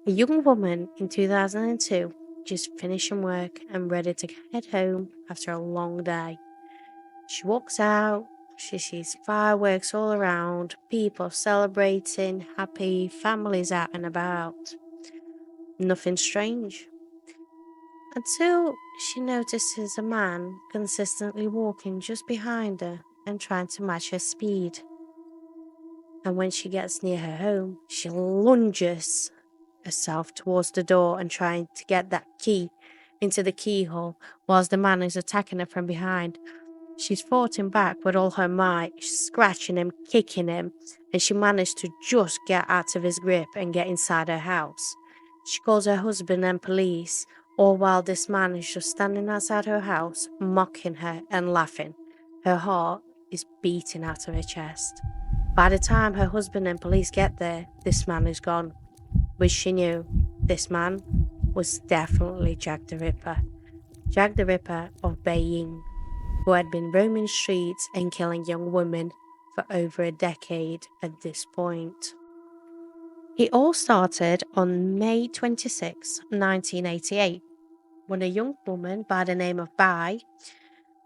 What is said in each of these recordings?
A young woman in 2002, just finishing work and ready to head home after a long day. She walks out, she sees fireworks all around, people celebrating, happy, families out and about. Nothing strange. Until she notices a man consistently walking just behind her and trying to match her speed. And when she gets near her home, she lunges herself towards the door and trying to get that key into the keyhole whilst the man is attacking her from behind. She's fought him back with all her might, scratching him, kicking him, and she managed to just get out of his grip and get inside her house. She calls her husband and police, all while this man is just standing outside her house, mocking her and laughing. Her heart is beating out of her chest. By the time her husband and police get there, this man is gone. Which she knew this man was definitely Jack the Ripper. Jack the Ripper of Beijing, who had been roaming streets and killing young women for over a decade at this point. It all started on May 26, 1988, when a young woman by the name of Bai,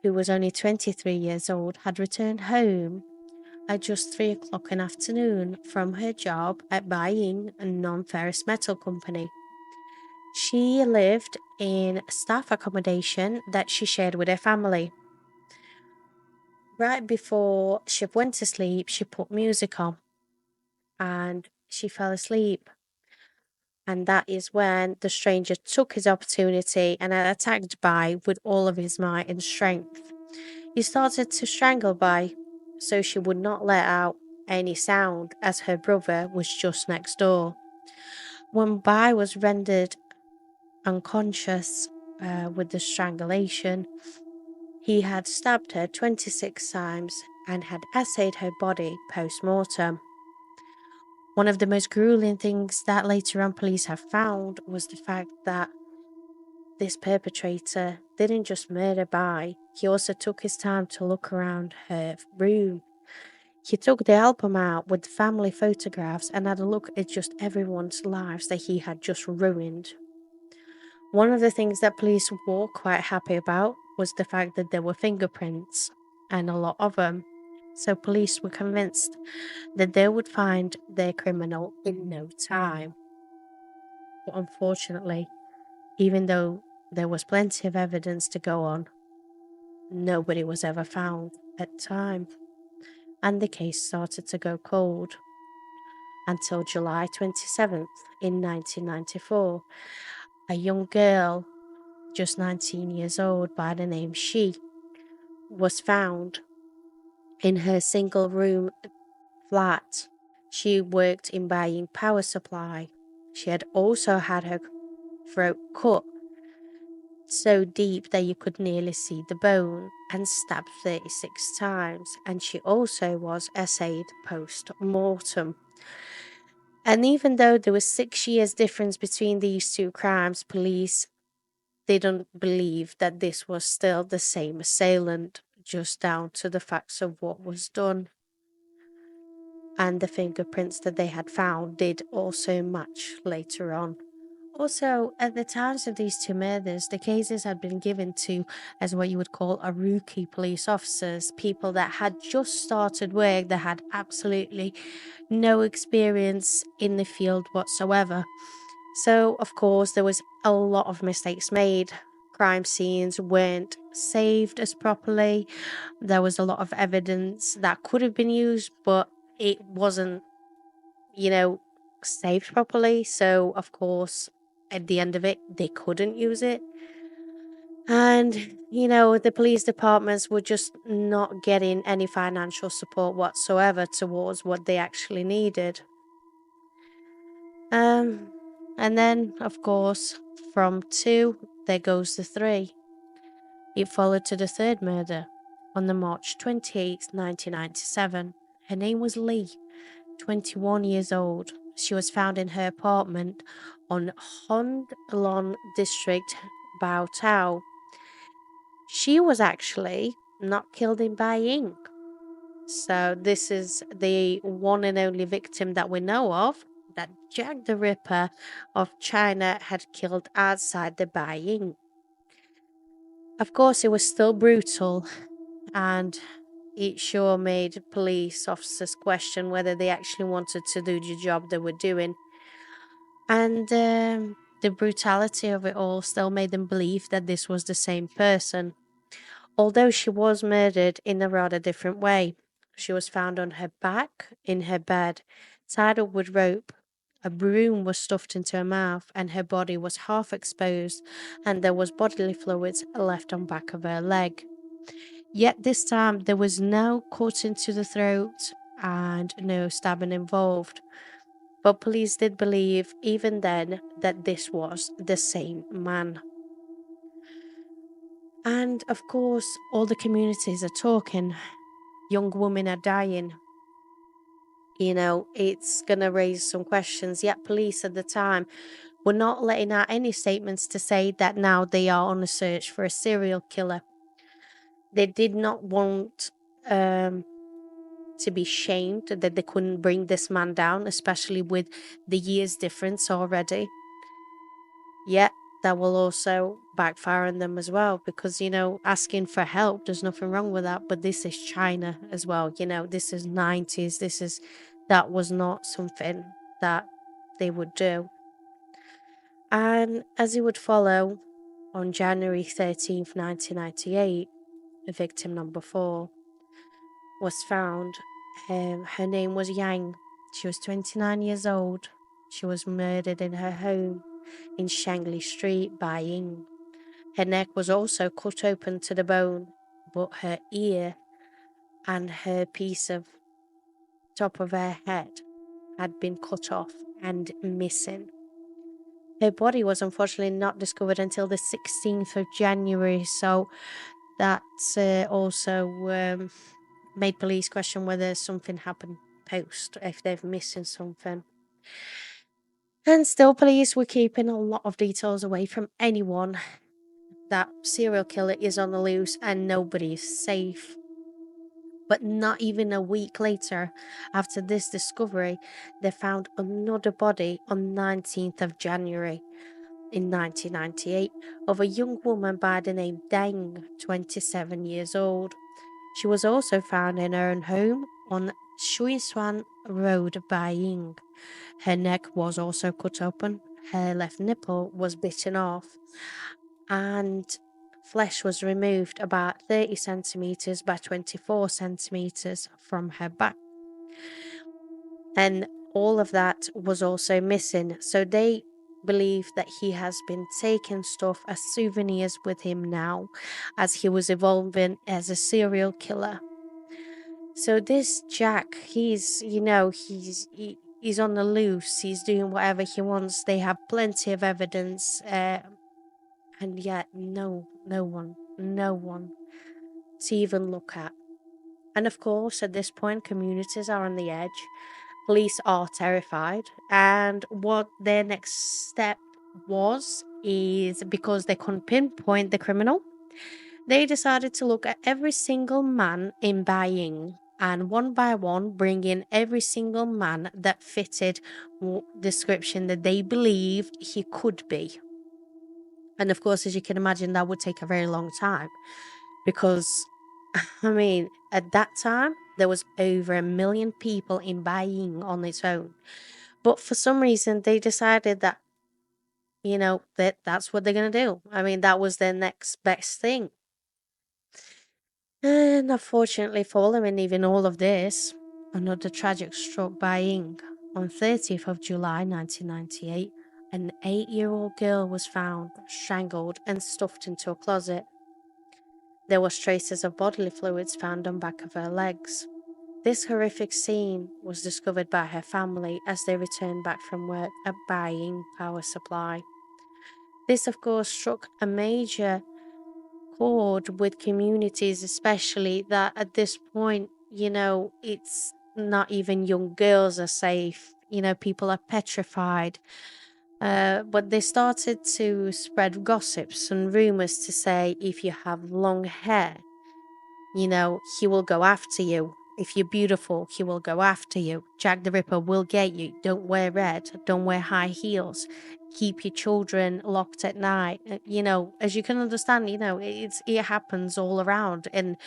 who was only 23 years old, had returned home at just 3 o'clock in the afternoon from her job at buying a non-ferrous metal company. She lived in staff accommodation that she shared with her family. Right before she went to sleep, she put music on and she fell asleep. And that is when the stranger took his opportunity and attacked Bai with all of his might and strength. He started to strangle Bai so she would not let out any sound as her brother was just next door. When Bai was rendered unconscious with the strangulation, he had stabbed her 26 times and had assayed her body post mortem. One of the most grueling things that later on police have found was the fact that this perpetrator didn't just murder Bai, he also took his time to look around her room. He took the album out with the family photographs and had a look at just everyone's lives that he had just ruined. One of the things that police were quite happy about was the fact that there were fingerprints, and a lot of them. So police were convinced that they would find their criminal in no time. But unfortunately, even though there was plenty of evidence to go on, nobody was ever found at time, and the case started to go cold until July 27th in 1994. A young girl, just 19 years old, by the name She, was found in her single room flat. She worked in buying power supply. She had also had her throat cut so deep that you could nearly see the bone and stabbed 36 times, and she also was essayed post-mortem. And even though there was 6 years difference between these two crimes, police didn't believe that this was still the same assailant, just down to the facts of what was done. And the fingerprints that they had found did also match later on. Also, at the times of these two murders, the cases had been given to, as what you would call, a rookie police officers, people that had just started work, that had absolutely no experience in the field whatsoever. So, of course, there was a lot of mistakes made. Crime scenes weren't saved as properly. There was a lot of evidence that could have been used, but it wasn't, saved properly. So, of course, at the end of it, they couldn't use it. And, the police departments were just not getting any financial support whatsoever towards what they actually needed. And then, of course, from 2, there goes the 3. It followed to the third murder on the March 28th, 1997. Her name was Lee, 21 years old. She was found in her apartment on Hondlon District, Bao Tao. She was actually not killed in Beijing. So this is the one and only victim that we know of, that Jack the Ripper of China had killed outside the Beijing. Of course, it was still brutal, and it sure made police officers question whether they actually wanted to do the job they were doing. And the brutality of it all still made them believe that this was the same person. Although she was murdered in a rather different way. She was found on her back in her bed, tied up with rope. A broom was stuffed into her mouth, and her body was half exposed, and there was bodily fluids left on back of her leg. Yet this time there was no cut into the throat and no stabbing involved. But police did believe, even then, that this was the same man. And of course, all the communities are talking. Young women are dying. It's going to raise some questions. Yet, police at the time were not letting out any statements to say that now they are on a search for a serial killer. They did not want to be shamed that they couldn't bring this man down, especially with the years difference already. Yet that will also backfire on them as well, because asking for help, there's nothing wrong with that, but this is China as well. This is 90s. That was not something that they would do. And as it would follow, on January 13th 1998, victim number 4 was found. Her name was Yang. She was 29 years old. She was murdered in her home in Shangli Street, Beijing. Her neck was also cut open to the bone, but her ear and her piece of top of her head had been cut off and missing. Her body was unfortunately not discovered until the 16th of January, so that also made police question whether something happened post, if they're missing something. And still, police were keeping a lot of details away from anyone. That serial killer is on the loose and nobody is safe. But not even a week later, after this discovery, they found another body on 19th of January in 1998 of a young woman by the name Deng, 27 years old. She was also found in her own home on Shuishuan Road, Beijing. Her neck was also cut open, her left nipple was bitten off, and flesh was removed about 30 centimeters by 24 centimeters from her back. And all of that was also missing, so they believe that he has been taking stuff as souvenirs with him now, as he was evolving as a serial killer. So this Jack, he's on the loose. He's doing whatever he wants. They have plenty of evidence, and yet no one to even look at. And of course, at this point, communities are on the edge. Police are terrified, and what their next step was is, because they couldn't pinpoint the criminal, they decided to look at every single man in Beijing and one by one bring in every single man that fitted description that they believed he could be. And of course, as you can imagine, that would take a very long time, because at that time there was over 1 million people in Beijing on its own. But for some reason they decided that that's what they're going to do. That was their next best thing. And unfortunately, following even all of this, another tragic struck Beijing. On 30th of July 1998, an 8-year-old girl was found strangled and stuffed into a closet. There was traces of bodily fluids found on back of her legs. This horrific scene was discovered by her family as they returned back from work at Beijing Power Supply. This, of course, struck a major chord with communities, especially that at this point, it's not even young girls are safe. People are petrified. But they started to spread gossips and rumors to say if you have long hair, he will go after you. If you're beautiful, he will go after you. Jack the Ripper will get you. Don't wear red. Don't wear high heels. Keep your children locked at night. As you can understand, it happens all around, and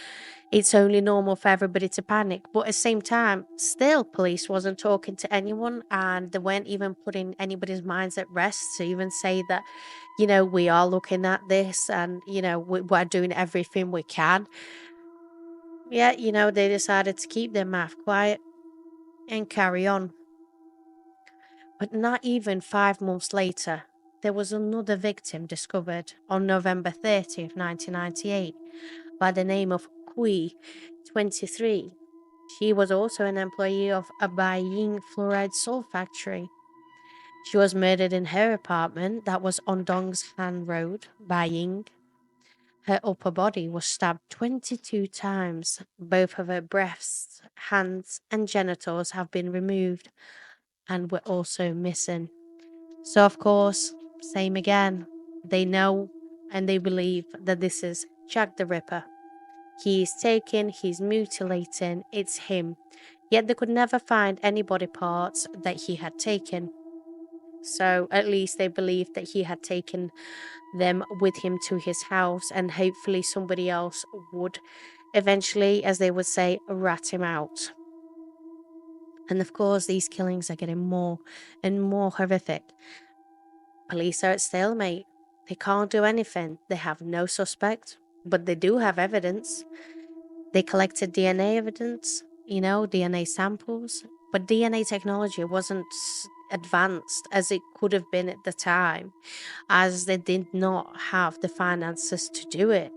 it's only normal for everybody to panic. But at the same time, still, police wasn't talking to anyone, and they weren't even putting anybody's minds at rest to even say that, we are looking at this, and we're doing everything we can. Yeah, they decided to keep their mouth quiet and carry on. But not even 5 months later, there was another victim discovered on November 30th, 1998, by the name of Kui, 23. She was also an employee of a Beiying fluoride salt factory. She was murdered in her apartment that was on Dongshan Road, Beiying. Her upper body was stabbed 22 times. Both of her breasts, hands, and genitals have been removed and were also missing. So, of course, same again. They know and they believe that this is Jack the Ripper. He's taken, he's mutilating, it's him. Yet they could never find any body parts that he had taken. So at least they believed that he had taken them with him to his house, and hopefully somebody else would eventually, as they would say, rat him out. And of course, these killings are getting more and more horrific. Police are at stalemate. They can't do anything. They have no suspect, but they do have evidence. They collected DNA evidence, DNA samples, but DNA technology wasn't advanced as it could have been at the time, as they did not have the finances to do it.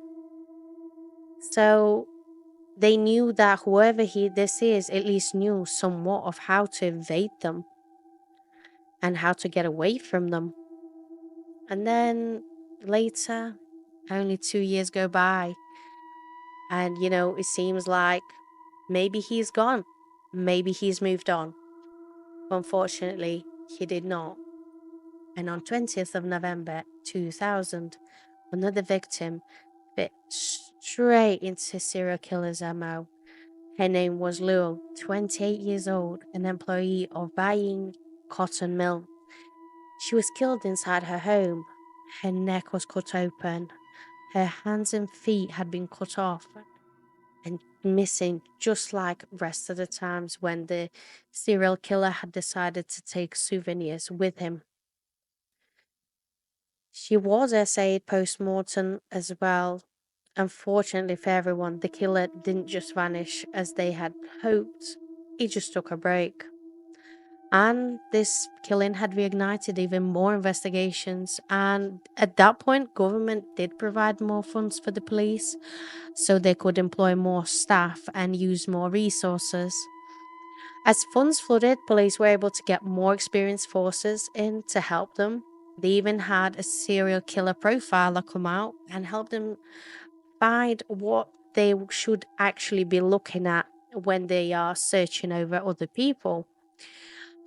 So they knew that whoever this is at least knew somewhat of how to evade them and how to get away from them. And then later, only 2 years go by, and it seems like maybe he's gone, maybe he's moved on. But unfortunately, he did not. And on 20th of November 2000, another victim fit straight into serial killer's MO. Her name was Luo, 28 years old, an employee of Beiying Cotton Mill. She was killed inside her home. Her neck was cut open. Her hands and feet had been cut off and missing, just like rest of the times when the serial killer had decided to take souvenirs with him. She was essayed post-mortem as well. Unfortunately for everyone, the killer didn't just vanish as they had hoped. He just took a break. And this killing had reignited even more investigations, and at that point government did provide more funds for the police so they could employ more staff and use more resources. As funds flooded, police were able to get more experienced forces in to help them. They even had a serial killer profiler come out and help them find what they should actually be looking at when they are searching over other people.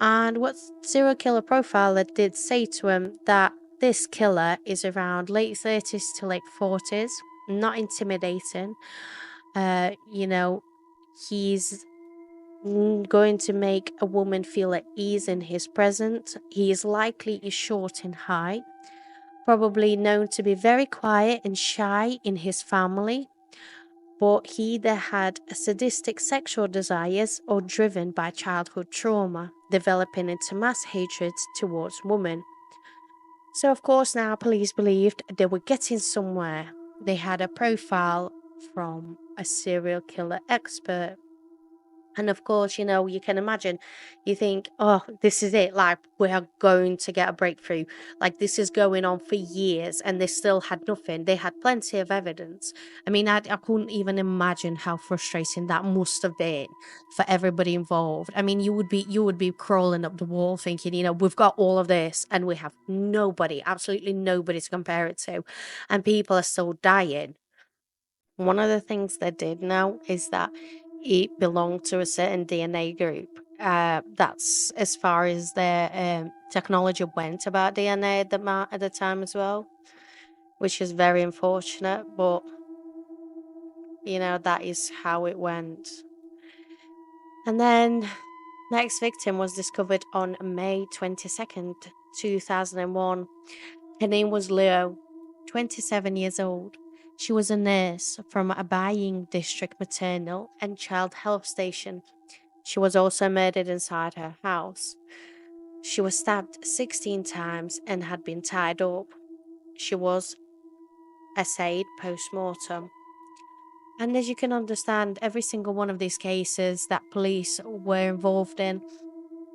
And what serial killer profiler did say to him that this killer is around late 30s to late 40s, not intimidating. He's going to make a woman feel at ease in his presence. He is likely short in height, probably known to be very quiet and shy in his family, but he either had sadistic sexual desires or driven by childhood trauma, developing into mass hatred towards women. So, of course, now police believed they were getting somewhere. They had a profile from a serial killer expert. And of course, you can imagine, you think, oh, this is it. Like, we are going to get a breakthrough. Like, this is going on for years and they still had nothing. They had plenty of evidence. I mean, I couldn't even imagine how frustrating that must have been for everybody involved. I mean, you would be crawling up the wall thinking, we've got all of this and we have nobody, absolutely nobody to compare it to. And people are still dying. One of the things they did know is that it belonged to a certain DNA group. That's as far as their technology went about DNA at the time as well, which is very unfortunate, but that is how it went. And then next victim was discovered on May 22nd, 2001. Her name was Leo, 27 years old. She was a nurse from a Baying district maternal and child health station. She was also murdered inside her house. She was stabbed 16 times and had been tied up. She was assayed post mortem. And as you can understand, every single one of these cases that police were involved in,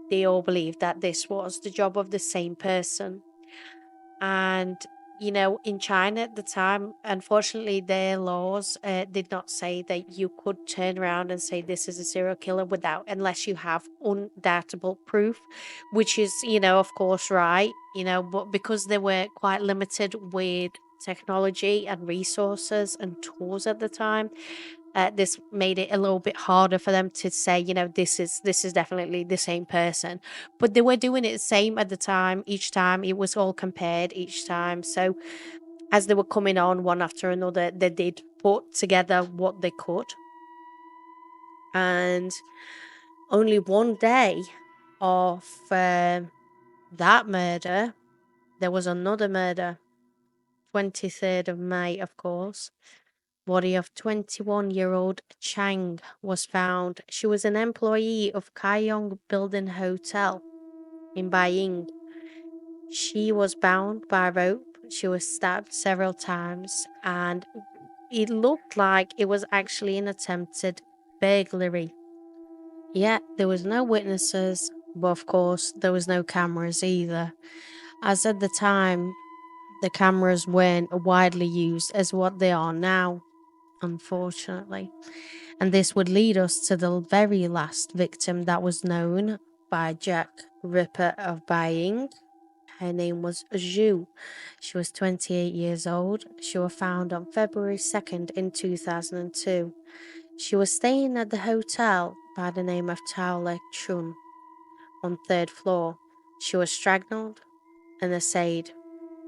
they all believed that this was the job of the same person. And, in China at the time, unfortunately, their laws did not say that you could turn around and say this is a serial killer unless you have undoubtable proof, which is, of course, right, but because they were quite limited with technology and resources and tools at the time, this made it a little bit harder for them to say, this is definitely the same person. But they were doing it the same at the time. Each time it was all compared each time. So as they were coming on one after another, they did put together what they could. And only one day of that murder, there was another murder. 23rd of May, of course. Body of 21-year-old Chang was found. She was an employee of Kaiyong Building Hotel in Beiying. She was bound by rope. She was stabbed several times, and it looked like it was actually an attempted burglary. Yet there was no witnesses, but of course there was no cameras either, as at the time the cameras weren't widely used as what they are now, unfortunately. And this would lead us to the very last victim that was known by Jack Ripper of Beijing. Her name was Zhu. She was 28 years old. She was found on February 2nd in 2002. She was staying at the hotel by the name of Taole Chun on third floor. She was strangled and assayed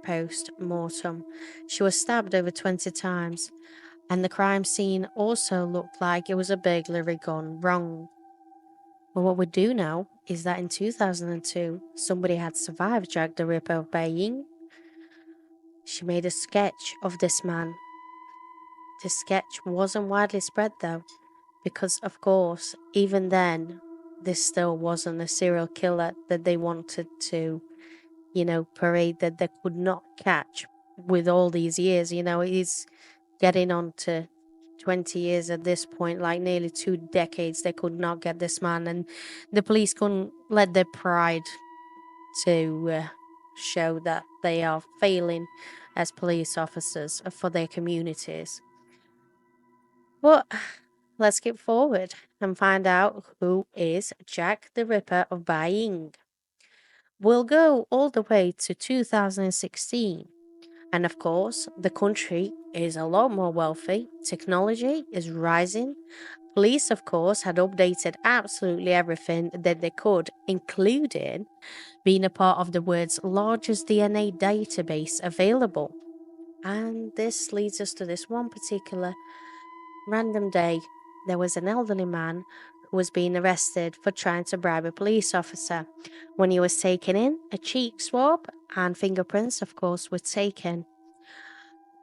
post-mortem. She was stabbed over 20 times, and the crime scene also looked like it was a burglary gone wrong. But what we do know is that in 2002, somebody had survived Jack the Ripper of Beijing. She made a sketch of this man. The sketch wasn't widely spread though, because of course, even then, this still wasn't a serial killer that they wanted to, parade that they could not catch with all these years. He's getting on to 20 years at this point, like nearly 2 decades. They could not get this man, and the police couldn't let their pride to show that they are failing as police officers for their communities. But let's skip forward and find out who is Jack the Ripper of Beijing. We'll go all the way to 2016. And of course, the country is a lot more wealthy, technology is rising. Police, of course, had updated absolutely everything that they could, including being a part of the world's largest DNA database available. And this leads us to this one particular random day. There was an elderly man who was being arrested for trying to bribe a police officer. When he was taken in, a cheek swab and fingerprints, of course, were taken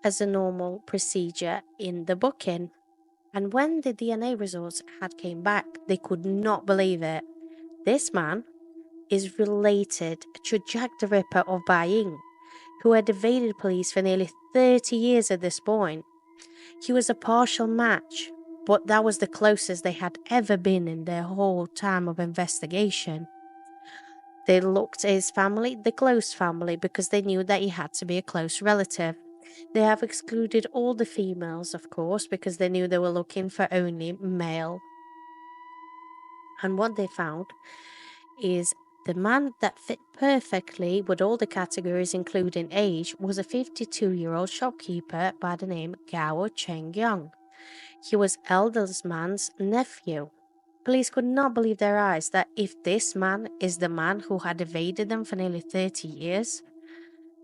as a normal procedure in the booking. And when the DNA results had came back, they could not believe it. This man is related to Jack the Ripper of Beijing, who had evaded police for nearly 30 years at this point. He was a partial match, but that was the closest they had ever been in their whole time of investigation. They looked at his family, the close family, because they knew that he had to be a close relative. They have excluded all the females, of course, because they knew they were looking for only male. And what they found is the man that fit perfectly with all the categories, including age, was a 52-year-old shopkeeper by the name Gao Chengyong. He was eldest man's nephew. Police could not believe their eyes that if this man is the man who had evaded them for nearly 30 years,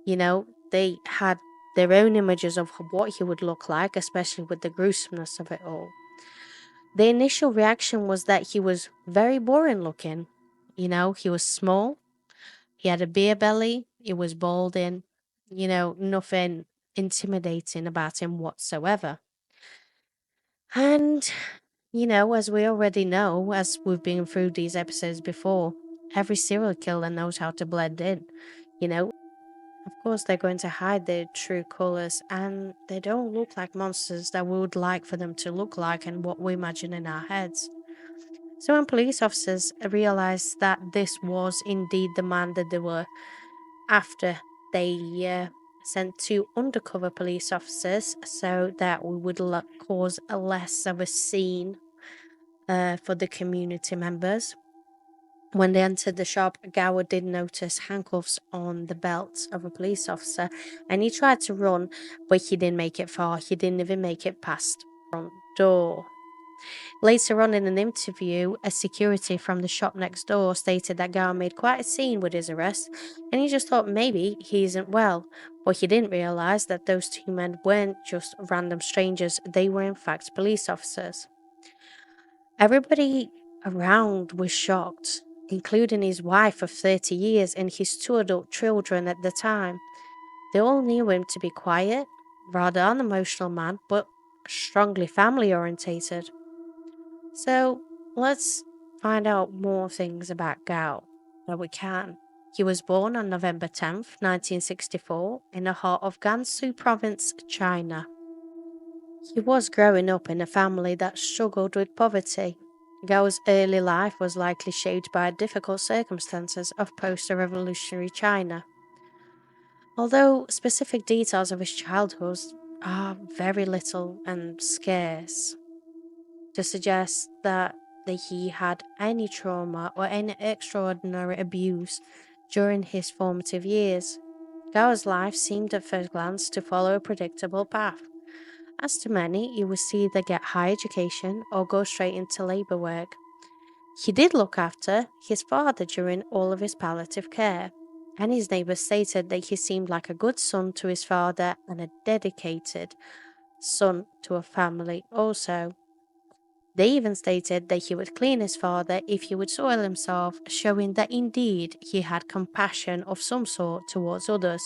they had their own images of what he would look like, especially with the gruesomeness of it all. The initial reaction was that he was very boring looking. He was small, he had a beer belly, he was balding, nothing intimidating about him whatsoever. And, as we already know, as we've been through these episodes before, every serial killer knows how to blend in. You know, of course, they're going to hide their true colors, and they don't look like monsters that we would like for them to look like and what we imagine in our heads. So, when police officers realized that this was indeed the man that they were after, they sent two undercover police officers so that we would cause a less of a scene for the community members. When they entered the shop, Gower did notice handcuffs on the belt of a police officer, and he tried to run, but he didn't make it far. He didn't even make it past the front door. Later on in an interview, a security from the shop next door stated that Gower made quite a scene with his arrest, and he just thought maybe he isn't well. But he didn't realise that those two men weren't just random strangers, they were in fact police officers. Everybody around was shocked, including his wife of 30 years and his two adult children at the time. They all knew him to be quiet, rather unemotional man, but strongly family orientated. So let's find out more things about Gao that we can. He was born on November 10th, 1964, in the heart of Gansu province, China. He was growing up in a family that struggled with poverty. Gao's early life was likely shaped by difficult circumstances of post revolutionary China. Although specific details of his childhood are very little and scarce, to suggest that he had any trauma or any extraordinary abuse during his formative years. Gao's life seemed at first glance to follow a predictable path. As to many, he would either get high education or go straight into labour work. He did look after his father during all of his palliative care, and his neighbours stated that he seemed like a good son to his father and a dedicated son to a family also. They even stated that he would clean his father if he would soil himself, showing that indeed he had compassion of some sort towards others.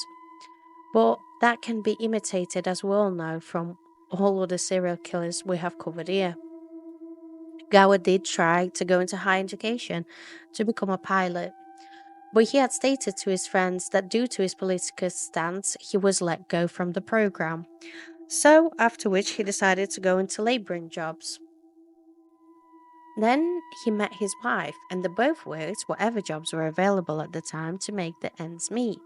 But that can be imitated, as we all know, from all other serial killers we have covered here. Gower did try to go into higher education to become a pilot, but he had stated to his friends that due to his political stance, he was let go from the program. So, after which, he decided to go into labouring jobs. Then he met his wife, and they both worked whatever jobs were available at the time to make the ends meet.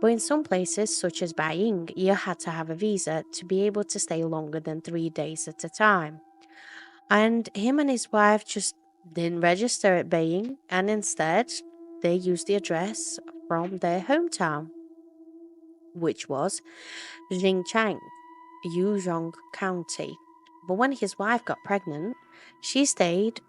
But in some places, such as Beijing, you had to have a visa to be able to stay longer than 3 days at a time. And him and his wife just didn't register at Beijing, and instead, they used the address from their hometown, which was Xinjiang, Yuzhong County. But when his wife got pregnant, she stayed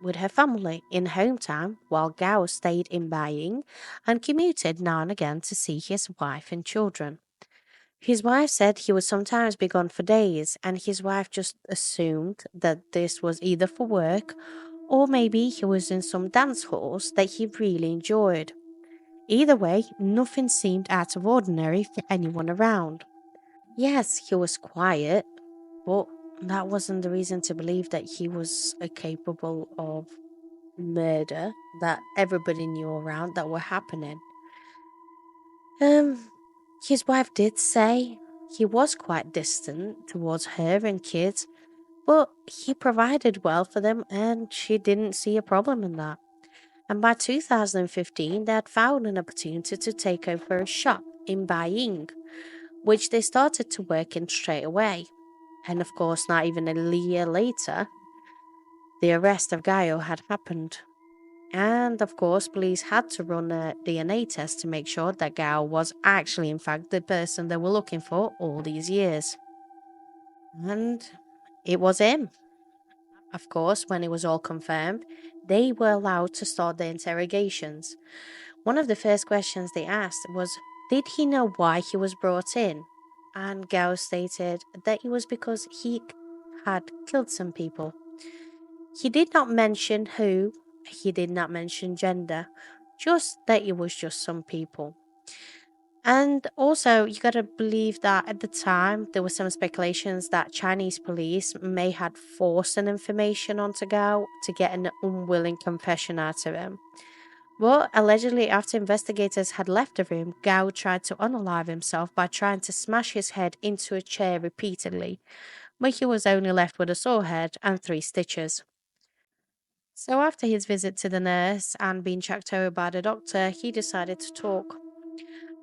with her family in hometown while Gao stayed in Beijing and commuted now and again to see his wife and children. His wife said he would sometimes be gone for days, and his wife just assumed that this was either for work or maybe he was in some dance halls that he really enjoyed. Either way, nothing seemed out of ordinary for anyone around. Yes, he was quiet, but that wasn't the reason to believe that he was capable of murder that everybody knew around that were happening. Um, his wife did say he was quite distant towards her and kids, but he provided well for them and she didn't see a problem in that. And by 2015, they had found an opportunity to take over a shop in Beijing, which they started to work in straight away. And of course, not even a year later, the arrest of Gaio had happened. And of course, police had to run a DNA test to make sure that Gao was actually, in fact, the person they were looking for all these years. And it was him. Of course, when it was all confirmed, they were allowed to start the interrogations. One of the first questions they asked was, did he know why he was brought in? And Gao stated that it was because he had killed some people. He did not mention who, he did not mention gender, just that it was just some people. And also, you gotta believe that at the time, there was some speculations that Chinese police may had forced an information onto Gao to get an unwilling confession out of him. But allegedly, after investigators had left the room, Gao tried to unalive himself by trying to smash his head into a chair repeatedly, but he was only left with a sore head and 3 stitches. So, after his visit to the nurse and being checked over by the doctor, he decided to talk.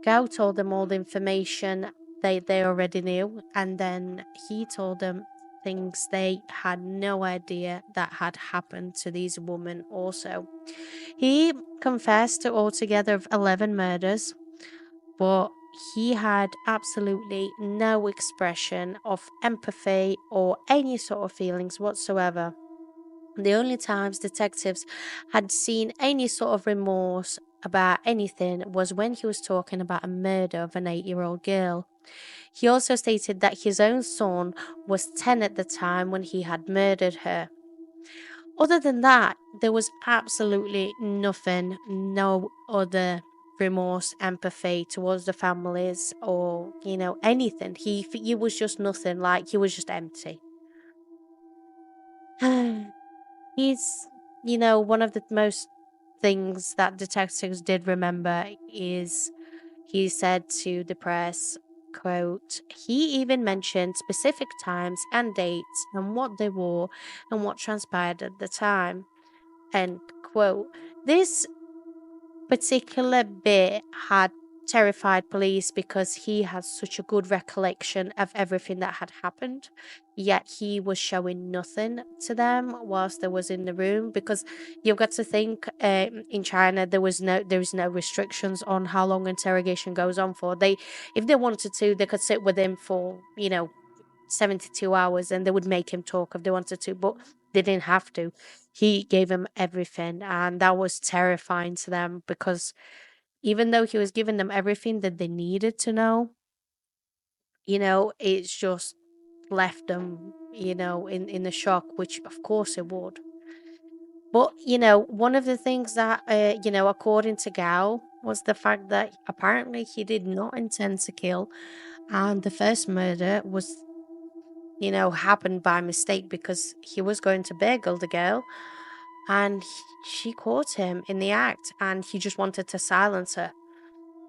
Gao told them all the information they already knew, and then he told them things they had no idea that had happened to these women also. He confessed to altogether of 11 murders, but he had absolutely no expression of empathy or any sort of feelings whatsoever. The only times detectives had seen any sort of remorse about anything was when he was talking about a murder of an 8-year-old girl. He also stated that his own son was 10 at the time when he had murdered her. Other than that, there was absolutely nothing, no other remorse, empathy towards the families or, anything. He was just nothing, like he was just empty. He's, one of the most things that detectives did remember is he said to the press, quote, he even mentioned specific times and dates and what they wore and what transpired at the time, end quote. This particular bit had terrified police because he had such a good recollection of everything that had happened, yet he was showing nothing to them whilst they was in the room. Because you've got to think, in China there is no restrictions on how long interrogation goes on for. They, if they wanted to, they could sit with him for 72 hours and they would make him talk if they wanted to, but they didn't have to. He gave them everything, and that was terrifying to them because even though he was giving them everything that they needed to know, it's just left them, in the shock, which of course it would. But, one of the things that, according to Gao, was the fact that apparently he did not intend to kill, and the first murder was happened by mistake because he was going to bagel the girl and she caught him in the act and he just wanted to silence her.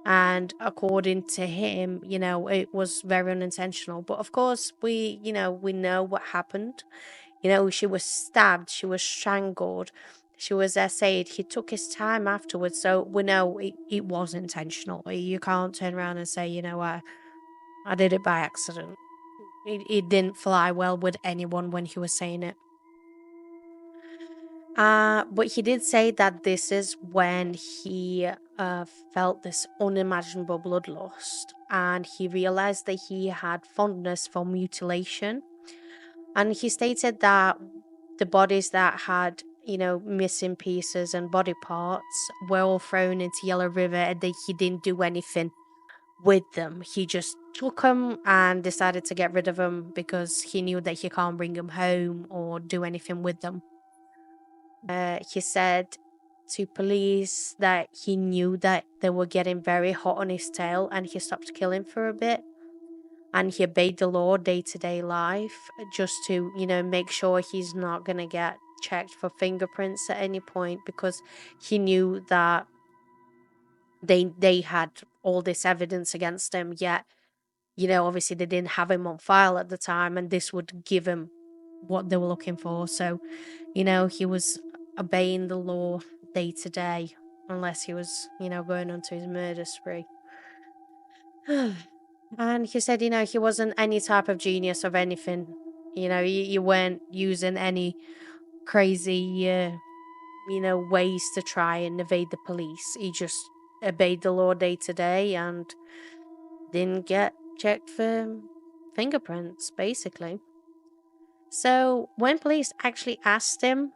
And according to him, it was very unintentional. But of course, we know what happened. She was stabbed, she was strangled, she was essayed. He took his time afterwards, so we know it was intentional. You can't turn around and say, I did it by accident. It didn't fly well with anyone when he was saying it. But he did say that this is when he felt this unimaginable bloodlust and he realized that he had fondness for mutilation. And he stated that the bodies that had, missing pieces and body parts were all thrown into Yellow River and that he didn't do anything with them. He just took them and decided to get rid of them because he knew that he can't bring them home or do anything with them. He said to police that he knew that they were getting very hot on his tail and he stopped killing for a bit. And he obeyed the law day to day life just to, make sure he's not going to get checked for fingerprints at any point because he knew that they had all this evidence against him, yet obviously they didn't have him on file at the time and this would give him what they were looking for. So he was obeying the law day to day unless he was going on to his murder spree. And he said he wasn't any type of genius of anything. You weren't using any crazy ways to try and evade the police. He just obeyed the law day to day and didn't get checked for fingerprints, basically. So when police actually asked him,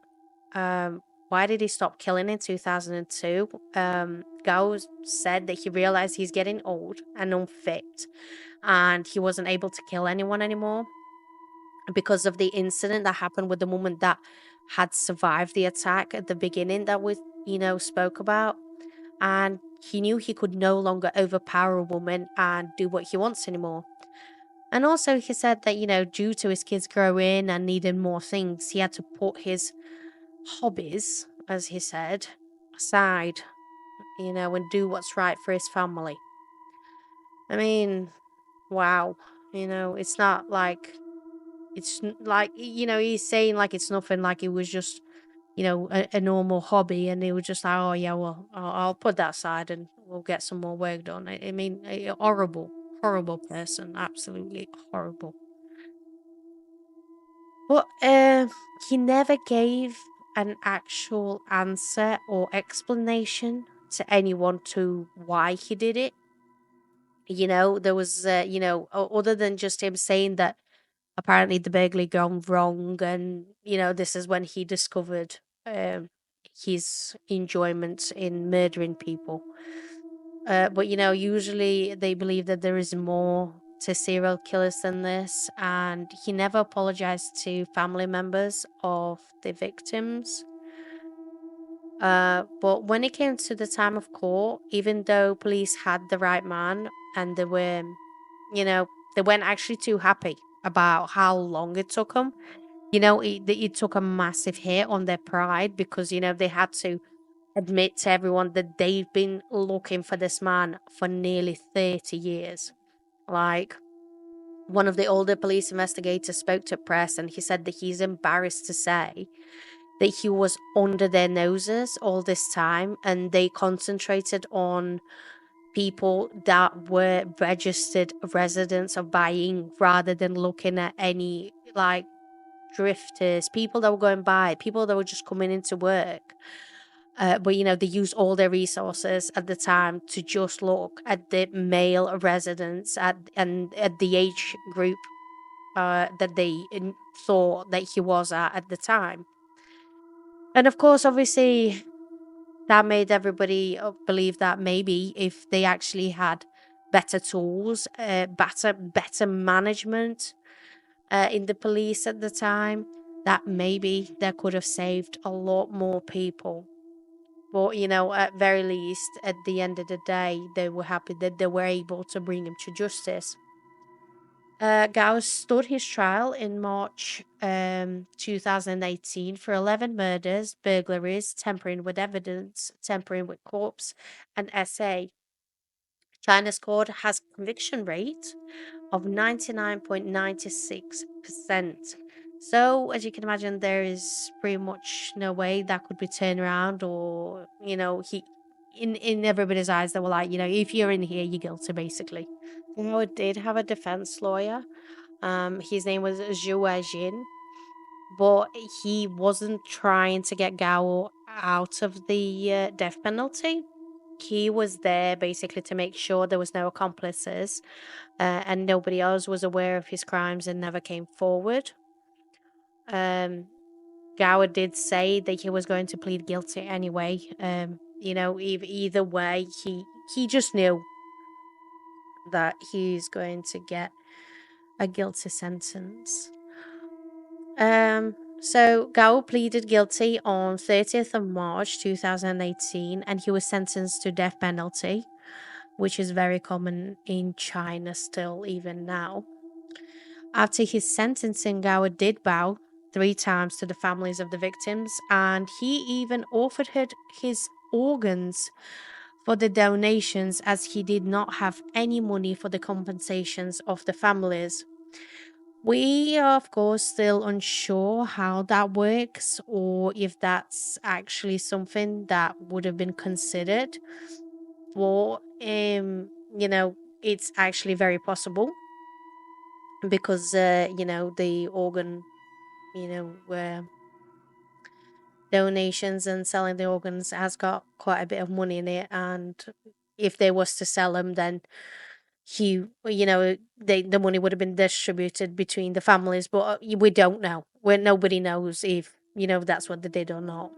why did he stop killing in 2002, Gao said that he realized he's getting old and unfit and he wasn't able to kill anyone anymore because of the incident that happened with the woman that had survived the attack at the beginning that we, spoke about. And he knew he could no longer overpower a woman and do what he wants anymore. And also, he said that, due to his kids growing and needing more things, he had to put his hobbies, as he said, aside, and do what's right for his family. I mean, wow. It's not like, like, he's saying like it's nothing, like it was just, a normal hobby, and he was just like, oh, yeah, well, I'll put that aside and we'll get some more work done. I mean, a horrible, horrible person. Absolutely horrible. But he never gave an actual answer or explanation to anyone to why he did it. There was, other than just him saying that apparently the burglary gone wrong, and this is when he discovered um, his enjoyment in murdering people. But usually they believe that there is more to serial killers than this, and he never apologized to family members of the victims. But when it came to the time of court, even though police had the right man, and you know, they weren't actually too happy about how long it took them. It took a massive hit on their pride, because they had to admit to everyone that they've been looking for this man for nearly 30 years. Like, one of the older police investigators spoke to press, and he said that he's embarrassed to say that he was under their noses all this time, and they concentrated on people that were registered residents of Baying, rather than looking at any, like, drifters, people that were going by, people that were just coming into work. But they use all their resources at the time to just look at the male residents and at the age group that they thought that he was at the time. And of course, obviously, that made everybody believe that maybe if they actually had better tools, better management in the police at the time, that maybe they could have saved a lot more people. But, at very least, at the end of the day, they were happy that they were able to bring him to justice. Gao stood his trial in March 2018 for 11 murders, burglaries, tampering with evidence, tampering with corpse, and SA. China's court has conviction rate of 99.96%. So, as you can imagine, there is pretty much no way that could be turned around, or, he, in everybody's eyes, they were like, if you're in here, you're guilty, basically. It did have a defense lawyer. His name was Zhou Jin, but he wasn't trying to get Gao out of the death penalty. He was there basically to make sure there was no accomplices, and nobody else was aware of his crimes and never came forward. Um, Gao did say that he was going to plead guilty anyway. Either way, he just knew that he's going to get a guilty sentence. So Gao pleaded guilty on 30th of March 2018, and he was sentenced to death penalty, which is very common in China still, even now. After his sentencing, Gao did bow 3 times to the families of the victims, and he even offered his organs for the donations, as he did not have any money for the compensations of the families. We are, of course, still unsure how that works, or if that's actually something that would have been considered. Or, it's actually very possible, because, the organ, donations and selling the organs has got quite a bit of money in it. And if they was to sell them, then the money would have been distributed between the families, but we don't know. Nobody knows if that's what they did or not.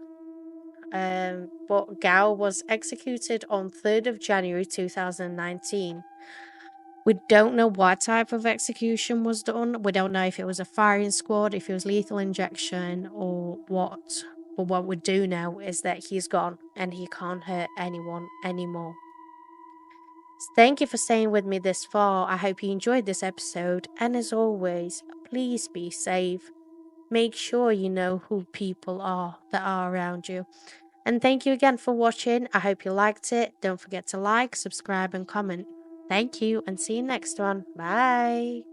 But Gao was executed on 3rd of January 2019. We don't know what type of execution was done. We don't know if it was a firing squad, if it was lethal injection, or what. But what we do know is that he's gone and he can't hurt anyone anymore. Thank you for staying with me this far. I hope you enjoyed this episode. And as always, please be safe. Make sure you know who people are that are around you. And thank you again for watching. I hope you liked it. Don't forget to like, subscribe, and comment. Thank you, and see you next one. Bye.